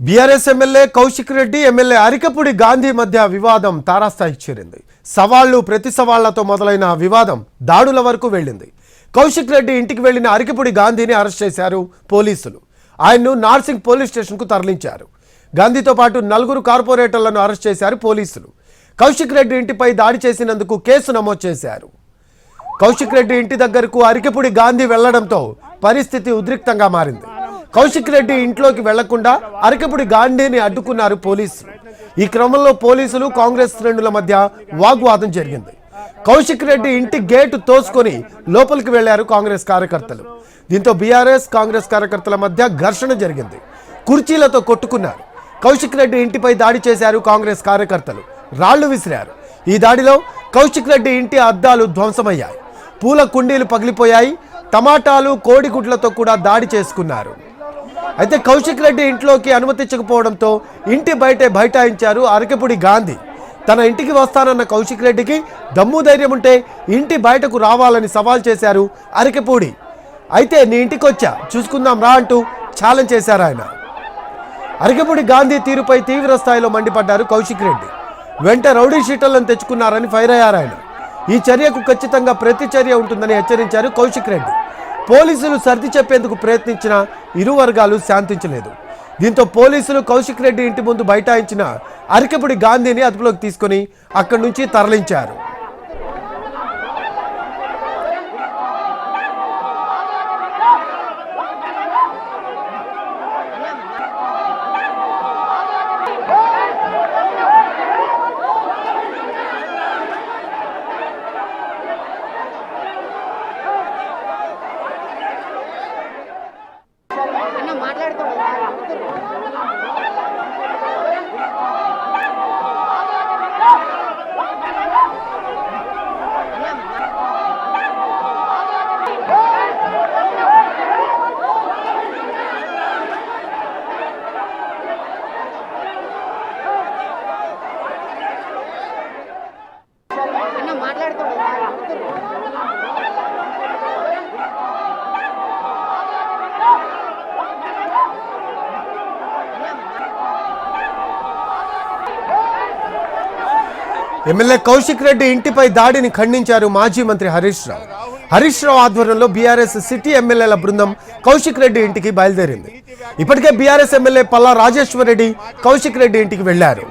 BRS MLA Kaushik Reddy MLA Arikapudi Gandhi మధ్య వివాదం తారాస్థాయికి చేరింది. సవాళ్లు ప్రతి సవాళ్లతో మొదలైన వివాదం దాడుల వరకు వెళ్ళింది. కౌశిక్ రెడ్డి ఇంటికి వెళ్లిన అరికపుడి గాంధీని అరెస్ట్ చేశారు పోలీసులు. ఆయన్ను నార్సింగ్ పోలీస్ స్టేషన్కు తరలించారు. గాంధీతో పాటు 4 కార్పొరేటర్లను అరెస్ట్ చేశారు పోలీసులు. కౌశిక్ రెడ్డి ఇంటిపై దాడి చేసినందుకు కేసు నమోదు చేశారు. కౌశిక్ రెడ్డి ఇంటి దగ్గరకు అరికపుడి గాంధీ వెళ్లడంతో పరిస్థితి ఉద్రిక్తంగా మారింది. కౌశిక్ రెడ్డి ఇంట్లోకి వెళ్లకుండా అరికపుడి గాంధీని అడ్డుకున్నారు పోలీసులు. ఈ క్రమంలో పోలీసులు కాంగ్రెస్ శ్రేణుల మధ్య వాగ్వాదం జరిగింది. కౌశిక్ రెడ్డి ఇంటి గేటు తోసుకొని లోపలికి వెళ్లారు కాంగ్రెస్ కార్యకర్తలు. దీంతో బీఆర్ఎస్ కాంగ్రెస్ కార్యకర్తల మధ్య ఘర్షణ జరిగింది. కుర్చీలతో కొట్టుకున్నారు. కౌశిక్ రెడ్డి ఇంటిపై దాడి చేశారు కాంగ్రెస్ కార్యకర్తలు. రాళ్లు విసిరారు. ఈ దాడిలో కౌశిక్ రెడ్డి ఇంటి అద్దాలు ధ్వంసమయ్యాయి. పూల కుండీలు పగిలిపోయాయి. టమాటాలు కోడిగుడ్లతో కూడా దాడి చేసుకున్నారు. అయితే కౌశిక్ రెడ్డి ఇంట్లోకి అనుమతించకపోవడంతో ఇంటి బయటే బైఠాయించారు అరికపుడి గాంధీ. తన ఇంటికి వస్తానన్న కౌశిక్ రెడ్డికి దమ్ము ధైర్యం ఉంటే ఇంటి బయటకు రావాలని సవాల్ చేశారు అరికపుడి. అయితే నీ ఇంటికి వచ్చా చూసుకుందాం రా అంటూ ఛాలెంజ్ చేశారు ఆయన. అరికపుడి గాంధీ తీరుపై తీవ్ర స్థాయిలో మండిపడ్డారు కౌశిక్ రెడ్డి. వెంట రౌడీ షీటర్లను తెచ్చుకున్నారని ఫైర్ అయ్యారు ఆయన. ఈ చర్యకు ఖచ్చితంగా ప్రతి చర్య ఉంటుందని హెచ్చరించారు కౌశిక్ రెడ్డి. పోలీసులు సర్ది చెప్పేందుకు ప్రయత్నించిన ఇరు వర్గాలు శాంతించలేదు. దీంతో పోలీసులు కౌశిక్ రెడ్డి ఇంటి ముందు బైఠాయించిన అరికపుడి గాంధీని అదుపులోకి తీసుకుని అక్కడి నుంచి తరలించారు. ఎమ్మెల్యే కౌశిక్ రెడ్డి ఇంటిపై దాడిని ఖండించారు మాజీ మంత్రి హరీష్ రావు. హరీష్ రావు ఆధ్వర్యంలో బీఆర్ఎస్ సిటీ ఎమ్మెల్యేల బృందం కౌశిక్ రెడ్డి ఇంటికి బయలుదేరింది. ఇప్పటికే బీఆర్ఎస్ ఎమ్మెల్యే పల్లా రాజేశ్వర్ రెడ్డి కౌశిక్ రెడ్డి ఇంటికి వెళ్లారు.